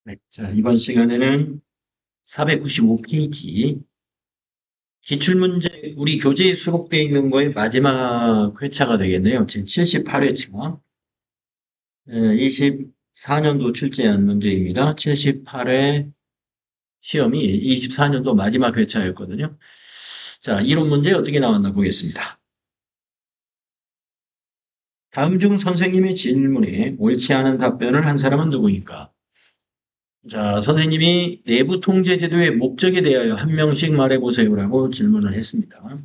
네, 자, 이번 시간에는 495페이지 기출문제 우리 교재에 수록되어 있는 거의 마지막 회차가 되겠네요. 지금 78회차. 24년도 출제한 문제입니다. 78회 시험이 24년도 마지막 회차였거든요. 자, 이론 문제 어떻게 나왔나 보겠습니다. 다음 중 선생님의 질문에 옳지 않은 답변을 한 사람은 누구인가? 자, 선생님이 내부 통제 제도의 목적에 대하여 한 명씩 말해보세요라고 질문을 했습니다.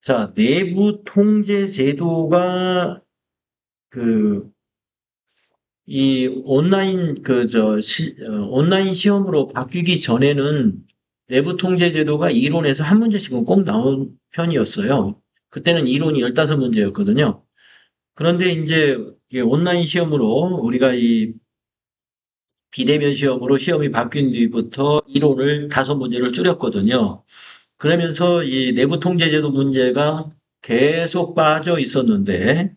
자, 내부 통제 제도가 그, 이 온라인 온라인 시험으로 바뀌기 전에는 내부 통제 제도가 이론에서 한 문제씩은 꼭 나온 편이었어요. 그때는 이론이 15문제였거든요. 그런데 이제 이게 온라인 시험으로 우리가 이 비대면 시험으로 시험이 바뀐 뒤부터 이론을 5문제를 줄였거든요. 그러면서 이 내부 통제제도 문제가 계속 빠져 있었는데,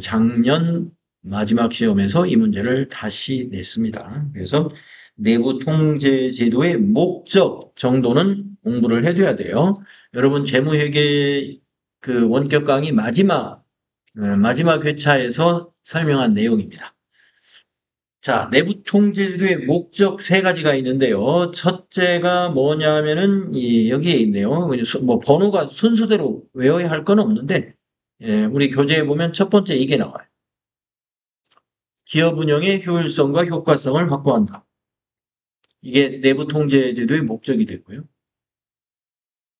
작년 마지막 시험에서 이 문제를 다시 냈습니다. 그래서 내부 통제제도의 목적 정도는 공부를 해둬야 돼요. 여러분, 재무회계 그 원격 강의 마지막 회차에서 설명한 내용입니다. 자, 내부 통제제도의 목적 3가지가 있는데요. 첫째가 뭐냐면은, 여기에 있네요. 뭐, 번호가 순서대로 외워야 할 건 없는데, 우리 교재에 보면 첫 번째 이게 나와요. 기업 운영의 효율성과 효과성을 확보한다. 이게 내부 통제제도의 목적이 되고요.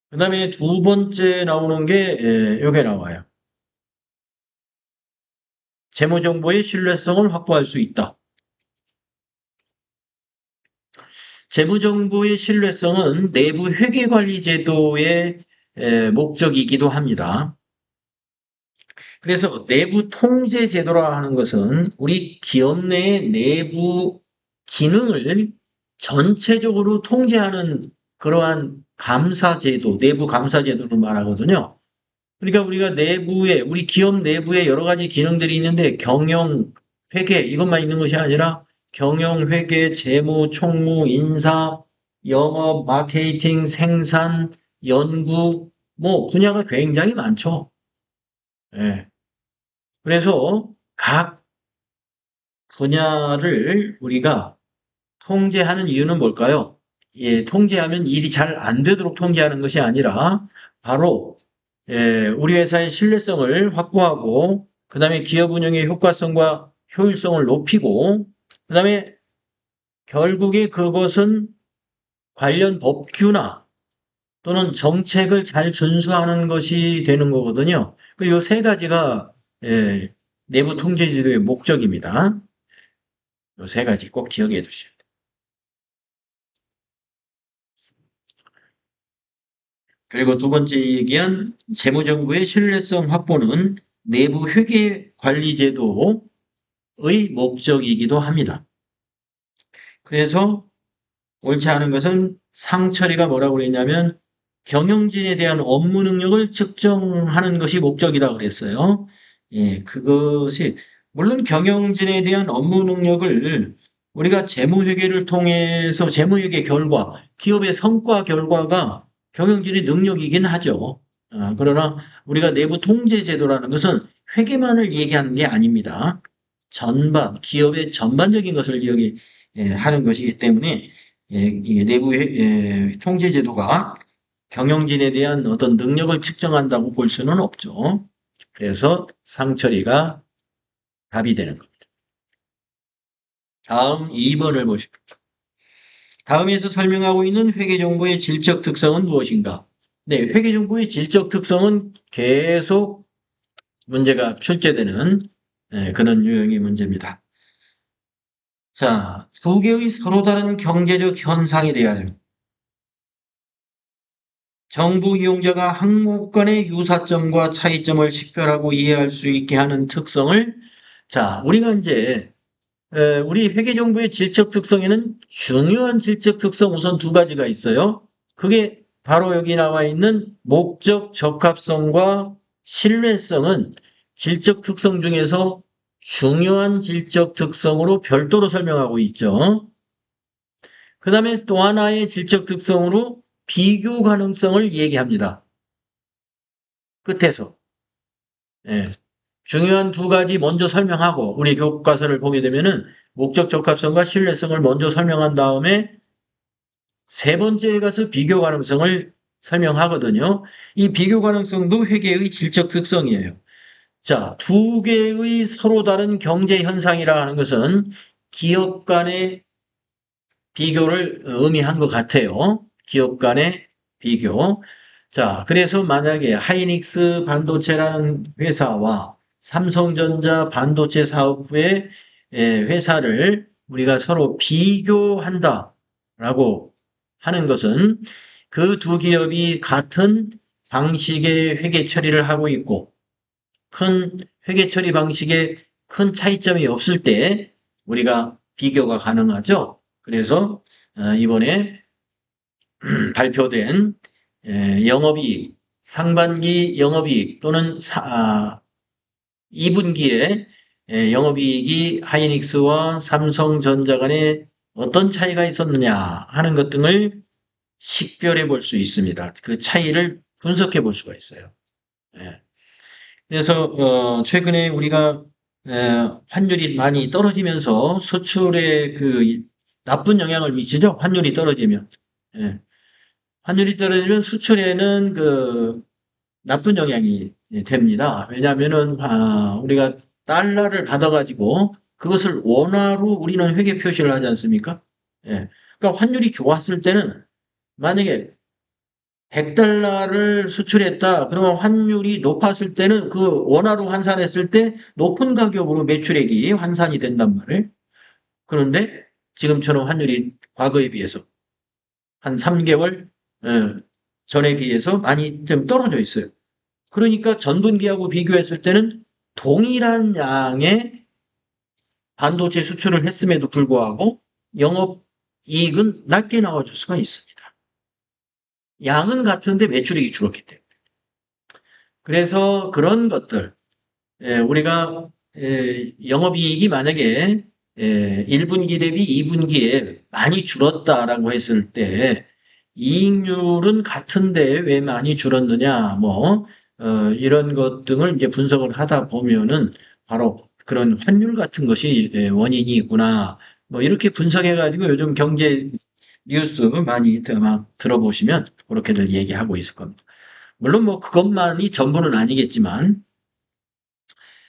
그 다음에 두 번째 나오는 게, 요게 나와요. 재무정보의 신뢰성을 확보할 수 있다. 재무정보의 신뢰성은 내부 회계관리제도의 목적이기도 합니다. 그래서 내부 통제제도라 하는 것은 우리 기업 내의 내부 기능을 전체적으로 통제하는 그러한 감사제도, 내부 감사제도를 말하거든요. 그러니까 우리가 우리 기업 내부에 여러 가지 기능들이 있는데 경영, 회계 이것만 있는 것이 아니라 경영, 회계, 재무, 총무, 인사, 영업, 마케팅, 생산, 연구, 뭐 분야가 굉장히 많죠. 예. 그래서 각 분야를 우리가 통제하는 이유는 뭘까요? 예, 통제하면 일이 잘 안 되도록 통제하는 것이 아니라 바로 우리 회사의 신뢰성을 확보하고 그다음에 기업 운영의 효과성과 효율성을 높이고 그다음에 결국에 그것은 관련 법규나 또는 정책을 잘 준수하는 것이 되는 거거든요. 그리고 3가지가 내부 통제제도의 목적입니다. 이 3가지 꼭 기억해 두셔야 돼요. 그리고 두 번째 얘기한 재무정보의 신뢰성 확보는 내부 회계관리제도의 목적이기도 합니다. 그래서 옳지 않은 것은 상처리가 뭐라고 그랬냐면 경영진에 대한 업무 능력을 측정하는 것이 목적이라고 그랬어요. 예, 그것이 물론 경영진에 대한 업무 능력을 우리가 재무회계를 통해서 재무회계 결과, 기업의 성과 결과가 경영진의 능력이긴 하죠. 그러나 우리가 내부 통제제도라는 것은 회계만을 얘기하는 게 아닙니다. 기업의 전반적인 것을 하는 것이기 때문에 이 내부 통제제도가 경영진에 대한 어떤 능력을 측정한다고 볼 수는 없죠. 그래서 상처리가 답이 되는 겁니다. 다음 2번을 보십시오. 다음에서 설명하고 있는 회계정보의 질적 특성은 무엇인가? 네, 회계정보의 질적 특성은 계속 문제가 출제되는 그런 유형의 문제입니다. 자, 2개의 서로 다른 경제적 현상에 대하여 정부 이용자가 항목 간의 유사점과 차이점을 식별하고 이해할 수 있게 하는 특성을 우리가 이제 우리 회계정보의 질적 특성에는 중요한 질적 특성 우선 2가지가 있어요. 그게 바로 여기 나와 있는 목적 적합성과 신뢰성은 질적 특성 중에서 중요한 질적 특성으로 별도로 설명하고 있죠. 그 다음에 또 하나의 질적 특성으로 비교 가능성을 얘기합니다. 끝에서. 예. 중요한 두 가지 먼저 설명하고 우리 교과서를 보게 되면은 목적 적합성과 신뢰성을 먼저 설명한 다음에 세 번째에 가서 비교 가능성을 설명하거든요. 이 비교 가능성도 회계의 질적 특성이에요. 자, 두 개의 서로 다른 경제 현상이라 하는 것은 기업 간의 비교를 의미한 것 같아요. 기업 간의 비교. 자, 그래서 만약에 하이닉스 반도체라는 회사와 삼성전자 반도체 사업부의 회사를 우리가 서로 비교한다라고 하는 것은 그 두 기업이 같은 방식의 회계 처리를 하고 있고 큰 회계 처리 방식에 큰 차이점이 없을 때 우리가 비교가 가능하죠. 그래서 이번에 발표된 영업이익, 상반기 영업이익 또는 2분기에 영업이익이 하이닉스와 삼성전자 간에 어떤 차이가 있었느냐 하는 것 등을 식별해 볼 수 있습니다. 그 차이를 분석해 볼 수가 있어요. 예. 그래서 최근에 우리가 환율이 많이 떨어지면서 수출에 그 나쁜 영향을 미치죠. 환율이 떨어지면. 예. 환율이 떨어지면 수출에는 그 나쁜 영향이 됩니다. 왜냐하면은 우리가 달러를 받아가지고 그것을 원화로 우리는 회계 표시를 하지 않습니까? 예. 그러니까 환율이 좋았을 때는 만약에 100달러를 수출했다. 그러면 환율이 높았을 때는 그 원화로 환산했을 때 높은 가격으로 매출액이 환산이 된단 말이에요. 그런데 지금처럼 환율이 과거에 비해서 한 3개월 전에 비해서 많이 좀 떨어져 있어요. 그러니까 전분기하고 비교했을 때는 동일한 양의 반도체 수출을 했음에도 불구하고 영업이익은 낮게 나와줄 수가 있습니다. 양은 같은데 매출액이 줄었기 때문에. 그래서 그런 것들, 우리가 영업이익이 만약에 1분기 대비 2분기에 많이 줄었다라고 했을 때 이익률은 같은데 왜 많이 줄었느냐, 뭐 이런 것 등을 이제 분석을 하다 보면은 바로 그런 환율 같은 것이 원인이 있구나. 뭐 이렇게 분석해가지고 요즘 경제 뉴스 많이 막 들어보시면 그렇게들 얘기하고 있을 겁니다. 물론 뭐 그것만이 전부는 아니겠지만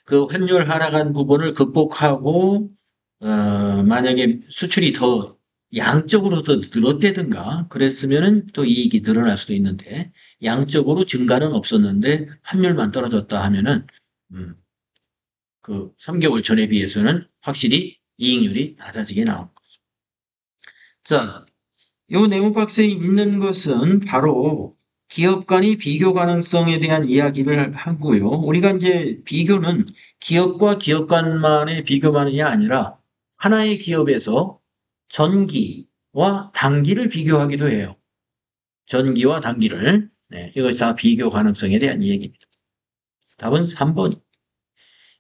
그 환율 하락한 부분을 극복하고 만약에 수출이 더 양적으로 더 늘었다든가 그랬으면은 또 이익이 늘어날 수도 있는데 양적으로 증가는 없었는데 환율만 떨어졌다 하면은 그 3개월 전에 비해서는 확실히 이익률이 낮아지게 나온 거죠. 자, 요 네모 박스에 있는 것은 바로 기업 간의 비교 가능성에 대한 이야기를 하고요. 우리가 이제 비교는 기업과 기업 간만의 비교만이 아니라 하나의 기업에서 전기와 단기를 비교하기도 해요. 전기와 단기를. 네, 이것이 다 비교 가능성에 대한 얘기입니다. 답은 3번.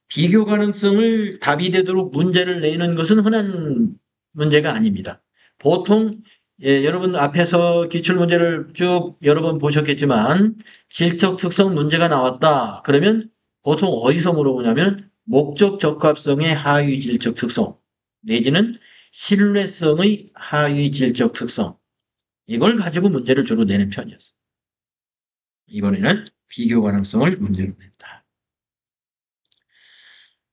비교 가능성을 답이 되도록 문제를 내는 것은 흔한 문제가 아닙니다. 보통 여러분 앞에서 기출문제를 쭉 여러 번 보셨겠지만 질적 특성 문제가 나왔다. 그러면 보통 어디서 물어보냐면 목적 적합성의 하위 질적 특성 내지는 신뢰성의 하위 질적 특성 이걸 가지고 문제를 주로 내는 편이었어요. 이번에는 비교 가능성을 문제로 낸다.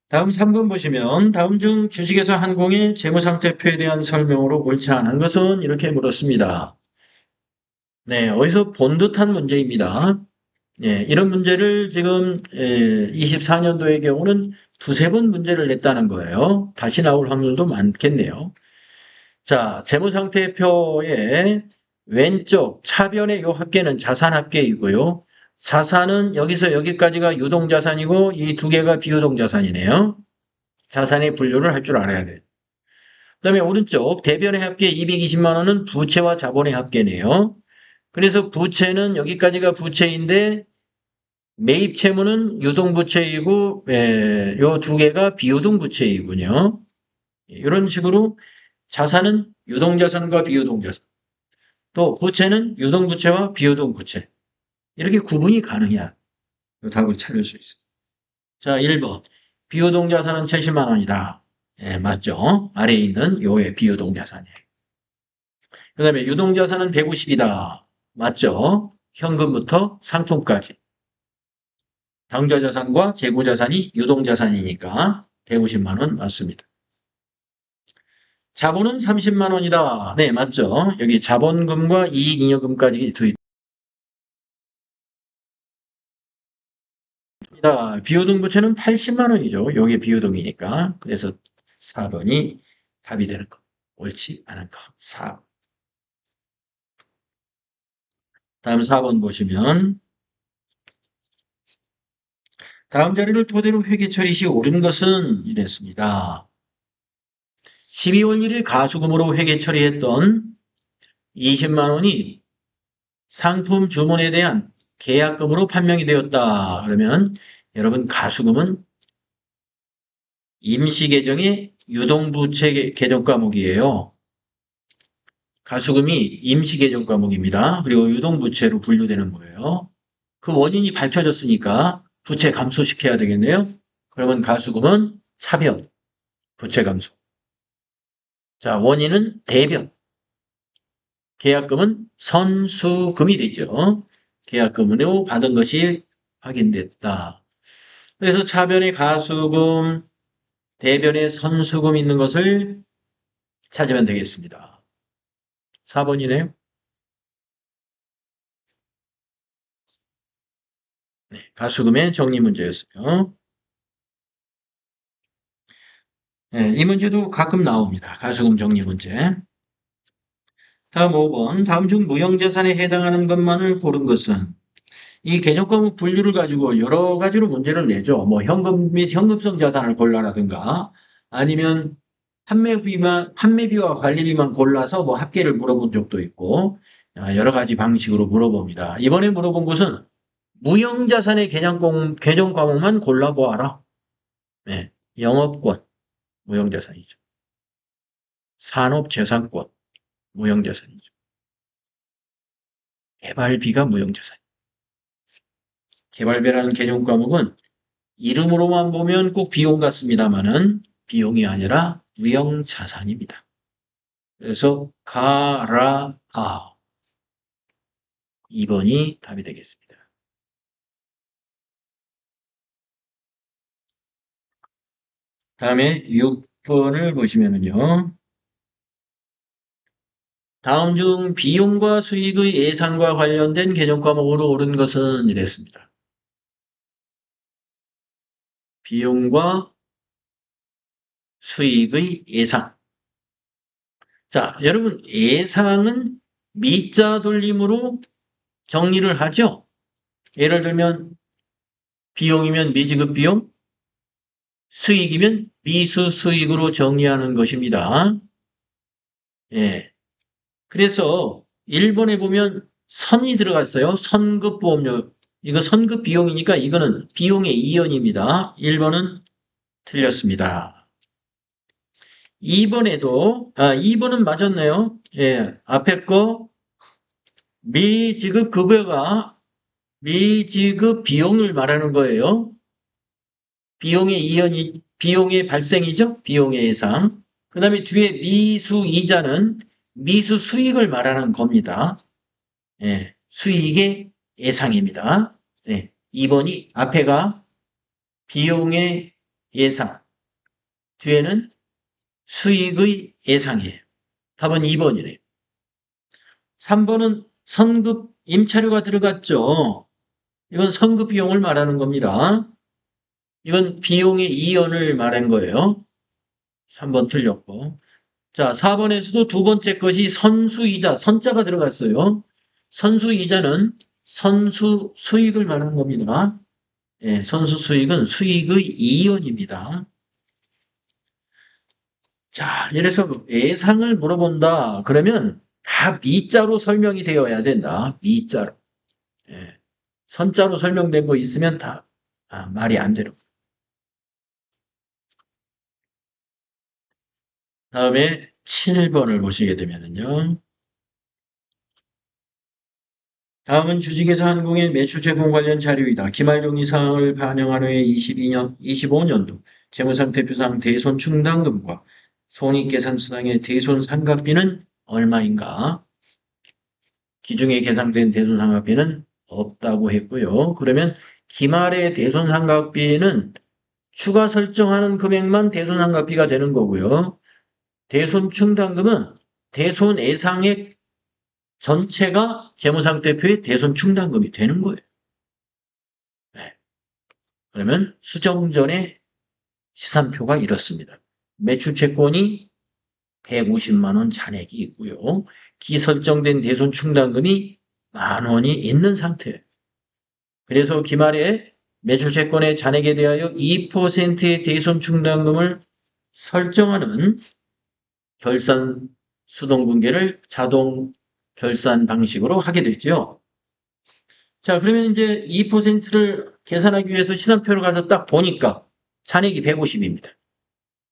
다음 3번 보시면 다음 중 주식회사 한공의 재무상태표에 대한 설명으로 옳지 않은 것은 이렇게 물었습니다. 네, 어디서 본 듯한 문제입니다. 예, 이런 문제를 지금 24년도의 경우는 두세 번 문제를 냈다는 거예요. 다시 나올 확률도 많겠네요. 자, 재무상태표의 왼쪽 차변의 요 합계는 자산합계이고요. 자산은 여기서 여기까지가 유동자산이고 이 두 개가 비유동자산이네요. 자산의 분류를 할 줄 알아야 돼요. 그 다음에 오른쪽 대변의 합계 220만 원은 부채와 자본의 합계네요. 그래서 부채는 여기까지가 부채인데 매입 채무는 유동부채이고, 요 두 개가 비유동부채이군요. 이런 식으로 자산은 유동자산과 비유동자산, 또 부채는 유동부채와 비유동부채. 이렇게 구분이 가능해야 답을 찾을 수 있어요. 자, 1번. 비유동자산은 70만 원이다. 예, 맞죠? 아래에 있는 요의 비유동자산이에요. 그 다음에 유동자산은 150이다. 맞죠? 현금부터 상품까지. 당좌자산과 재고자산이 유동자산이니까 150만 원 맞습니다. 자본은 30만 원이다. 네, 맞죠? 여기 자본금과 이익잉여금까지 있습니다. 비유동부채는 80만 원이죠. 여기 비유동이니까. 그래서 4번이 답이 되는 거. 옳지 않은 거. 4번. 다음 4번 보시면 다음 자리를 토대로 회계 처리 시 옳은 것은 이랬습니다. 12월 1일 가수금으로 회계 처리했던 20만 원이 상품 주문에 대한 계약금으로 판명이 되었다. 그러면 여러분 가수금은 임시계정의 유동부채 계정 과목이에요. 가수금이 임시계정 과목입니다. 그리고 유동부채로 분류되는 거예요. 그 원인이 밝혀졌으니까 부채 감소시켜야 되겠네요. 그러면 가수금은 차변, 부채 감소. 자, 원인은 대변. 계약금은 선수금이 되죠. 계약금으로 받은 것이 확인됐다. 그래서 차변에 가수금, 대변에 선수금 있는 것을 찾으면 되겠습니다. 4번이네요. 네, 가수금의 정리 문제였어요. 네, 이 문제도 가끔 나옵니다. 가수금 정리 문제. 다음 5번. 다음 중 무형자산에 해당하는 것만을 고른 것은 이 개념 과목 분류를 가지고 여러 가지로 문제를 내죠. 뭐 현금 및 현금성 자산을 골라라든가 아니면 판매비와 관리비만 골라서 뭐 합계를 물어본 적도 있고 여러 가지 방식으로 물어봅니다. 이번에 물어본 것은 무형자산의 개념 과목만 골라보아라. 네, 영업권 무형자산이죠. 산업재산권 무형자산이죠. 개발비가 무형자산. 개발비라는 개념 과목은 이름으로만 보면 꼭 비용 같습니다만은 비용이 아니라 무형자산입니다. 그래서 가라아 2번이 답이 되겠습니다. 다음에 6번을 보시면은요. 다음 중 비용과 수익의 예상과 관련된 개념 과목으로 옳은 것은 이랬습니다. 비용과 수익의 예상. 자, 여러분 예상은 미자 돌림으로 정리를 하죠. 예를 들면 비용이면 미지급 비용, 수익이면 미수 수익으로 정리하는 것입니다. 예. 그래서 1번에 보면 선이 들어갔어요. 선급보험료. 이거 선급 비용이니까 이거는 비용의 이연입니다. 1번은 틀렸습니다. 2번은 맞았네요. 예. 앞에 거 미지급 급여가 미지급 비용을 말하는 거예요. 비용의 이연이, 비용의 발생이죠? 비용의 예상. 그 다음에 뒤에 미수 이자는 미수 수익을 말하는 겁니다. 예, 수익의 예상입니다. 네, 2번이 앞에가 비용의 예상, 뒤에는 수익의 예상이에요. 답은 2번이네요. 3번은 선급 임차료가 들어갔죠. 이건 선급 비용을 말하는 겁니다. 이건 비용의 이연을 말한 거예요. 3번 틀렸고. 자, 4번에서도 두 번째 것이 선수이자, 선자가 들어갔어요. 선수이자는 선수 수익을 말하는 겁니다. 예, 선수 수익은 수익의 이연입니다. 자, 이래서 예상을 물어본다. 그러면 다 미자로 설명이 되어야 된다. 미자로. 예, 선자로 설명된 거 있으면 다 말이 안 되는 거예요. 다음에 7번을 보시게 되면은요. 다음은 주식회사 항공의 매출 제공 관련 자료이다. 기말정리 사항을 반영한 후에 22년, 25년도 재무상태표상 대손 충당금과 손익계산서상의 대손 상각비는 얼마인가? 기중에 계상된 대손 상각비는 없다고 했고요. 그러면 기말의 대손 상각비는 추가 설정하는 금액만 대손 상각비가 되는 거고요. 대손 충당금은 대손 예상액 전체가 재무상태표의 대손 충당금이 되는 거예요. 네. 그러면 수정전의 시산표가 이렇습니다. 매출채권이 150만 원 잔액이 있고요. 기설정된 대손 충당금이 10,000원이 있는 상태예요. 그래서 기말에 매출채권의 잔액에 대하여 2%의 대손 충당금을 설정하는 결산 수동분계를 자동 결산 방식으로 하게 되죠. 자, 그러면 이제 2%를 계산하기 위해서 시산표를 가서 딱 보니까 잔액이 150입니다.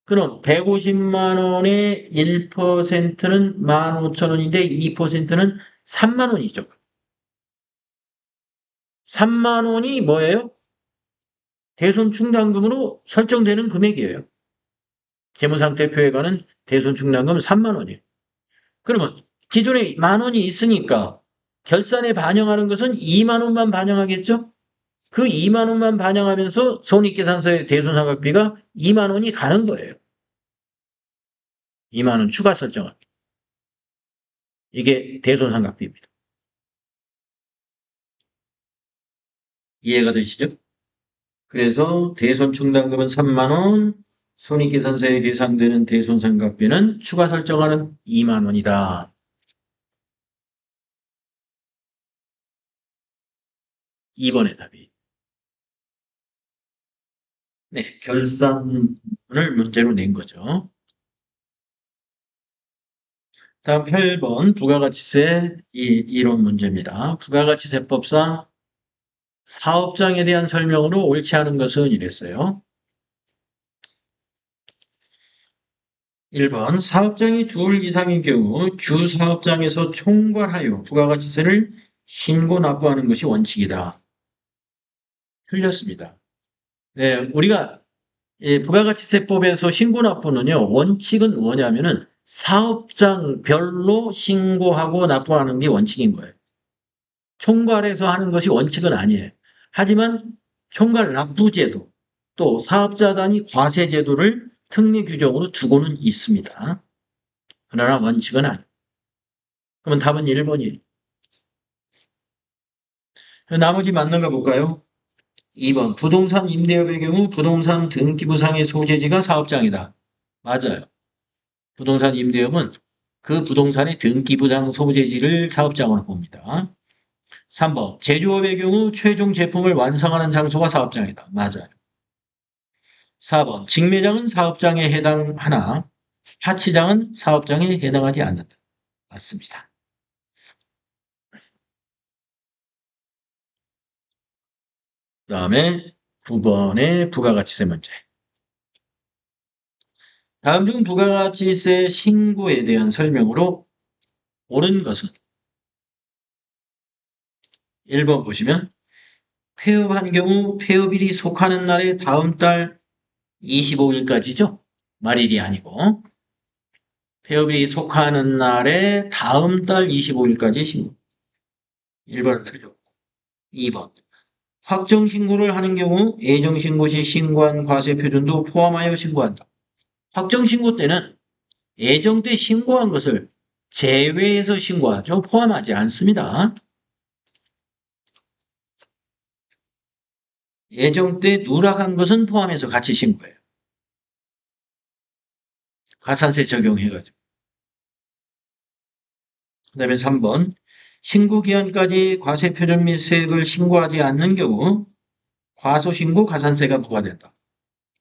그럼 150만 원의 1%는 15,000원인데 2%는 3만 원이죠. 3만 원이 뭐예요? 대손 충당금으로 설정되는 금액이에요. 재무상태표에 관한 대손 충당금 3만 원이에요. 그러면 기존에 10,000원이 있으니까 결산에 반영하는 것은 2만 원만 반영하겠죠? 그 2만 원만 반영하면서 손익계산서의 대손상각비가 2만 원이 가는 거예요. 2만 원 추가 설정은. 이게 대손상각비입니다. 이해가 되시죠? 그래서 대손 충당금은 3만 원, 손익계산서에 계산되는 대손상각비는 추가 설정하는 2만 원이다. 2번의 답이. 네, 결산을 문제로 낸 거죠. 다음 8번 부가가치세 이론 문제입니다. 부가가치세법상 사업장에 대한 설명으로 옳지 않은 것은 이랬어요. 1번 사업장이 둘 이상인 경우 주 사업장에서 총괄하여 부가가치세를 신고 납부하는 것이 원칙이다. 틀렸습니다. 네, 우리가 부가가치세법에서 신고 납부는요. 원칙은 뭐냐면은 사업장별로 신고하고 납부하는 게 원칙인 거예요. 총괄해서 하는 것이 원칙은 아니에요. 하지만 총괄 납부제도 또 사업자 단위 과세제도를 특례 규정으로 두고는 있습니다. 그러나 원칙은 아니에요. 그러면 답은 1번이에요. 나머지 맞는 거 볼까요? 2번 부동산 임대업의 경우 부동산 등기부상의 소재지가 사업장이다. 맞아요. 부동산 임대업은 그 부동산의 등기부상 소재지를 사업장으로 봅니다. 3번 제조업의 경우 최종 제품을 완성하는 장소가 사업장이다. 맞아요. 4번 직매장은 사업장에 해당하나 하치장은 사업장에 해당하지 않는다. 맞습니다. 그 다음에 9번의 부가가치세 문제. 다음 중 부가가치세 신고에 대한 설명으로 옳은 것은 1번 보시면 폐업한 경우 폐업일이 속하는 날의 다음 달 25일까지죠. 말일이 아니고 폐업일이 속하는 날의 다음 달 25일까지 신고. 1번은 틀렸고 2번 확정신고를 하는 경우 예정신고 시 신고한 과세표준도 포함하여 신고한다. 확정신고 때는 예정 때 신고한 것을 제외해서 신고하죠. 포함하지 않습니다. 예정 때 누락한 것은 포함해서 같이 신고해요. 가산세 적용해가지고. 그 다음에 3번 신고기한까지 과세표준 및 세액을 신고하지 않는 경우 과소신고 가산세가 부과된다.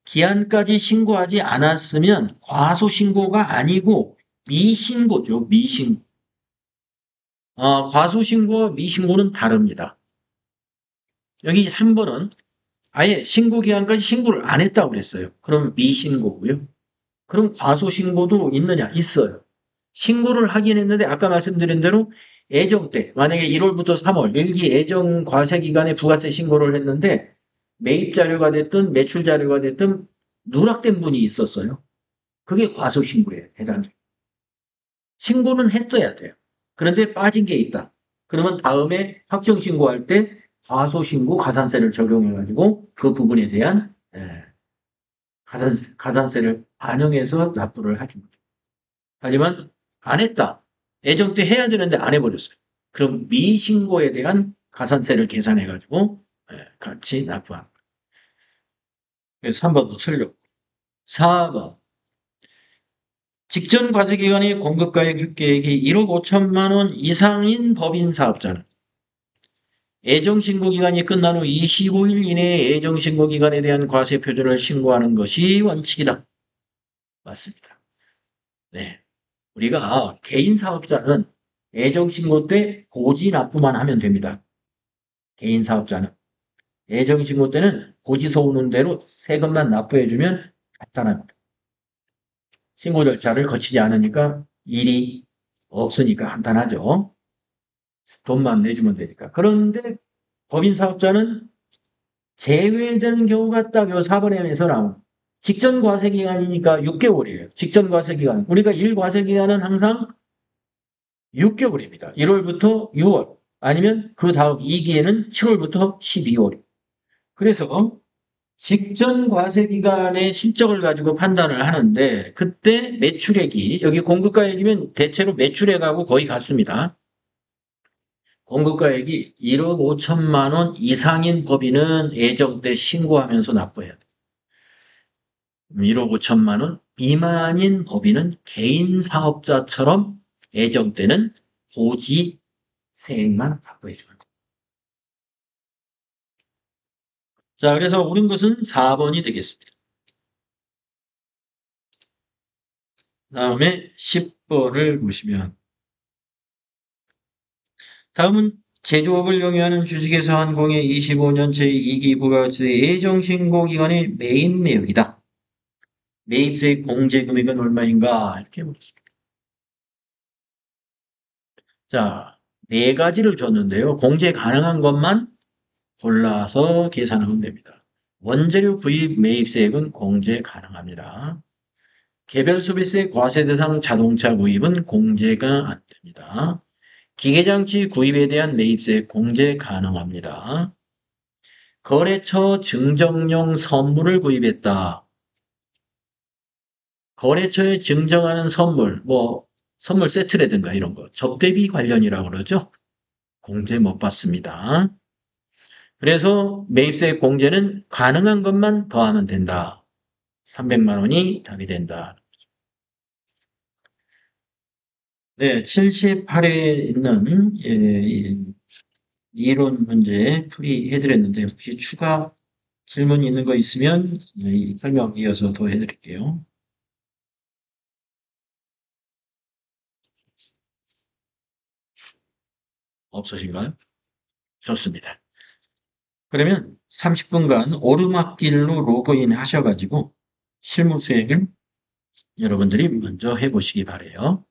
기한까지 신고하지 않았으면 과소신고가 아니고 미신고죠. 미신고. 아, 과소신고와 미신고는 다릅니다. 여기 3번은 아예 신고기한까지 신고를 안 했다고 그랬어요. 그럼 미신고고요. 그럼 과소신고도 있느냐? 있어요. 신고를 하긴 했는데 아까 말씀드린 대로 애정 때 만약에 1월부터 3월 일기 애정 과세 기간에 부가세 신고를 했는데 매입 자료가 됐든 매출 자료가 됐든 누락된 분이 있었어요. 그게 과소신고에 해당돼요. 신고는 했어야 돼요. 그런데 빠진 게 있다. 그러면 다음에 확정신고할 때 과소신고 가산세를 적용해가지고 그 부분에 대한 가산세를 반영해서 납부를 해줍니다. 하지만 안 했다. 예정 때 해야 되는데 안 해버렸어요. 그럼 미신고에 대한 가산세를 계산해가지고 같이 납부합니다. 3번도 틀렸고. 4번. 직전 과세기간의 공급가액 획계액이 1억 5천만 원 이상인 법인 사업자는 예정신고기간이 끝난 후 25일 이내에 예정신고기간에 대한 과세 표준을 신고하는 것이 원칙이다. 맞습니다. 네. 우리가 개인 사업자는 예정신고 때 고지 납부만 하면 됩니다. 개인 사업자는. 예정신고 때는 고지서 오는 대로 세금만 납부해주면 간단합니다. 신고 절차를 거치지 않으니까 일이 없으니까 간단하죠. 돈만 내주면 되니까. 그런데 법인 사업자는 제외되는 경우가 딱 요 4번에서 나온 직전 과세 기간이니까 6개월이에요. 직전 과세 기간. 우리가 1과세 기간은 항상 6개월입니다. 1월부터 6월 아니면 그 다음 2기에는 7월부터 12월. 그래서 직전 과세 기간의 실적을 가지고 판단을 하는데 그때 매출액이 여기 공급가액이면 대체로 매출액하고 거의 같습니다. 공급가액이 1억 5천만 원 이상인 법인은 예정 때 신고하면서 납부해야 돼요. 1억 5천만 원 미만인 법인은 개인 사업자처럼 예정 때는 고지 세액만 납부해 주면 돼요. 자, 그래서 옳은 것은 4번이 되겠습니다. 다음에 10번을 보시면 다음은 제조업을 영위하는 주식회사 한공의 25년 제2기 부가세 예정신고기간의 매입 내역이다. 매입세 공제 금액은 얼마인가? 이렇게 묻습니다. 자, 네 가지를 줬는데요. 공제 가능한 것만 골라서 계산하면 됩니다. 원재료 구입 매입세액은 공제 가능합니다. 개별 소비세 과세 대상 자동차 구입은 공제가 안 됩니다. 기계장치 구입에 대한 매입세 공제 가능합니다. 거래처 증정용 선물을 구입했다. 거래처에 증정하는 선물, 선물 세트라든가 이런 거, 접대비 관련이라고 그러죠. 공제 못 받습니다. 그래서 매입세 공제는 가능한 것만 더하면 된다. 300만 원이 답이 된다. 네, 78회에 있는 이론 문제 풀이해드렸는데 혹시 추가 질문 있는 거 있으면 설명 이어서 더 해드릴게요. 없으신가요? 좋습니다. 그러면 30분간 오르막길로 로그인 하셔가지고 실무 수행을 여러분들이 먼저 해보시기 바래요.